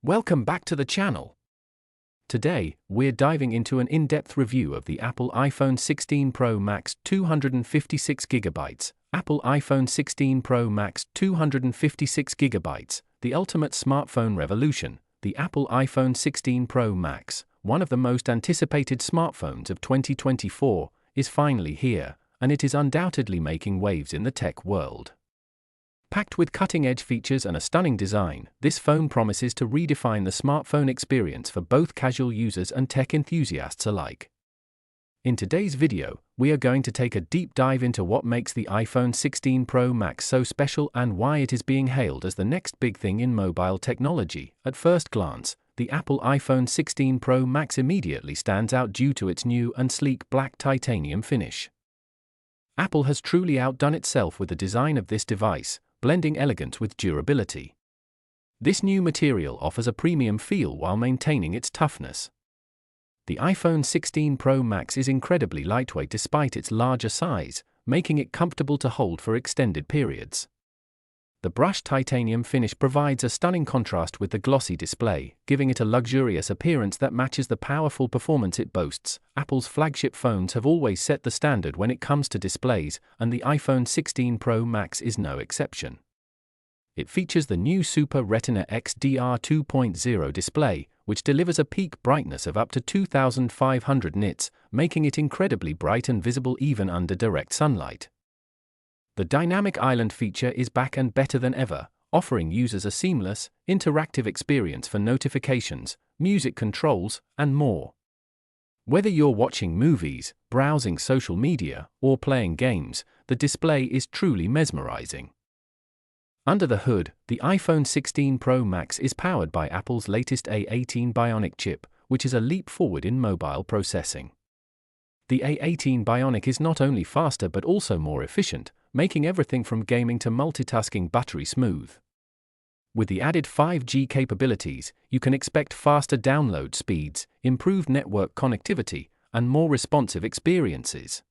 Welcome back to the channel. Today, we're diving into an in-depth review of the Apple iPhone 16 Pro Max 256GB. Apple iPhone 16 Pro Max 256GB, the ultimate smartphone revolution. The Apple iPhone 16 Pro Max, one of the most anticipated smartphones of 2024, is finally here, and it is undoubtedly making waves in the tech world. Packed with cutting-edge features and a stunning design, this phone promises to redefine the smartphone experience for both casual users and tech enthusiasts alike. In today's video, we are going to take a deep dive into what makes the iPhone 16 Pro Max so special and why it is being hailed as the next big thing in mobile technology. At first glance, the Apple iPhone 16 Pro Max immediately stands out due to its new and sleek black titanium finish. Apple has truly outdone itself with the design of this device, blending elegance with durability. This new material offers a premium feel while maintaining its toughness. The iPhone 16 Pro Max is incredibly lightweight despite its larger size, making it comfortable to hold for extended periods. The brushed titanium finish provides a stunning contrast with the glossy display, giving it a luxurious appearance that matches the powerful performance it boasts. Apple's flagship phones have always set the standard when it comes to displays, and the iPhone 16 Pro Max is no exception. It features the new Super Retina XDR 2.0 display, which delivers a peak brightness of up to 2500 nits, making it incredibly bright and visible even under direct sunlight. The dynamic island feature is back and better than ever, offering users a seamless, interactive experience for notifications, music controls, and more. Whether you're watching movies, browsing social media, or playing games, the display is truly mesmerizing. Under the hood, the iPhone 16 Pro Max is powered by Apple's latest A18 Bionic chip, which is a leap forward in mobile processing. The A18 Bionic is not only faster but also more efficient, making everything from gaming to multitasking buttery smooth. With the added 5G capabilities, you can expect faster download speeds, improved network connectivity, and more responsive experiences.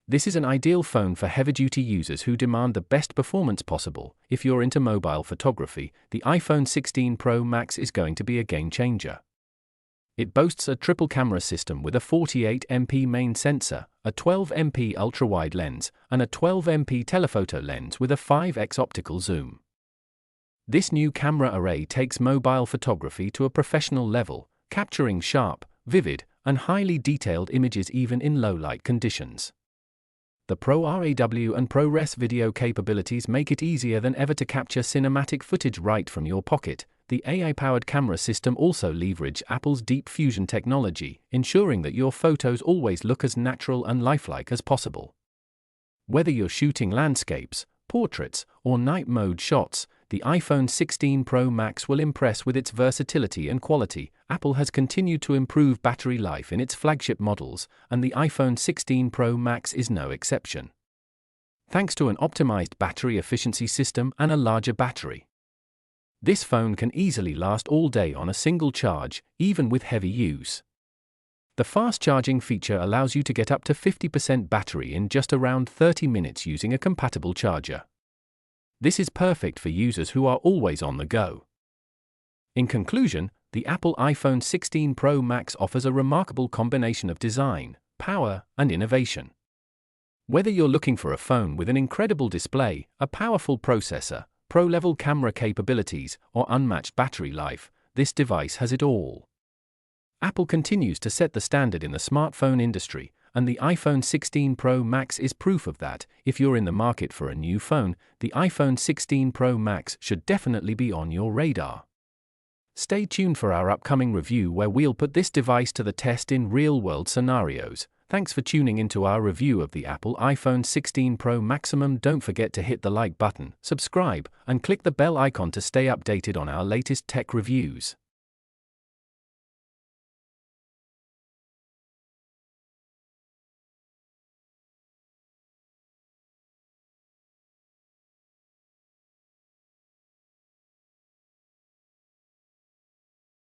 This is an ideal phone for heavy-duty users who demand the best performance possible. If you're into mobile photography, the iPhone 16 Pro Max is going to be a game-changer. It boasts a triple camera system with a 48MP main sensor, a 12MP ultra-wide lens, and a 12MP telephoto lens with a 5x optical zoom. This new camera array takes mobile photography to a professional level, capturing sharp, vivid, and highly detailed images even in low-light conditions. The ProRAW and ProRes video capabilities make it easier than ever to capture cinematic footage right from your pocket. The AI-powered camera system also leverages Apple's Deep Fusion technology, ensuring that your photos always look as natural and lifelike as possible. Whether you're shooting landscapes, portraits, or night mode shots, the iPhone 16 Pro Max will impress with its versatility and quality. Apple has continued to improve battery life in its flagship models, and the iPhone 16 Pro Max is no exception. Thanks to an optimized battery efficiency system and a larger battery, this phone can easily last all day on a single charge, even with heavy use. The fast charging feature allows you to get up to 50% battery in just around 30 minutes using a compatible charger. This is perfect for users who are always on the go. In conclusion, the Apple iPhone 16 Pro Max offers a remarkable combination of design, power, and innovation. Whether you're looking for a phone with an incredible display, a powerful processor, pro-level camera capabilities, or unmatched battery life, this device has it all. Apple continues to set the standard in the smartphone industry, and the iPhone 16 Pro Max is proof of that. If you're in the market for a new phone, the iPhone 16 Pro Max should definitely be on your radar. Stay tuned for our upcoming review where we'll put this device to the test in real-world scenarios. Thanks for tuning into our review of the Apple iPhone 16 Pro Max. Don't forget to hit the like button, subscribe, and click the bell icon to stay updated on our latest tech reviews.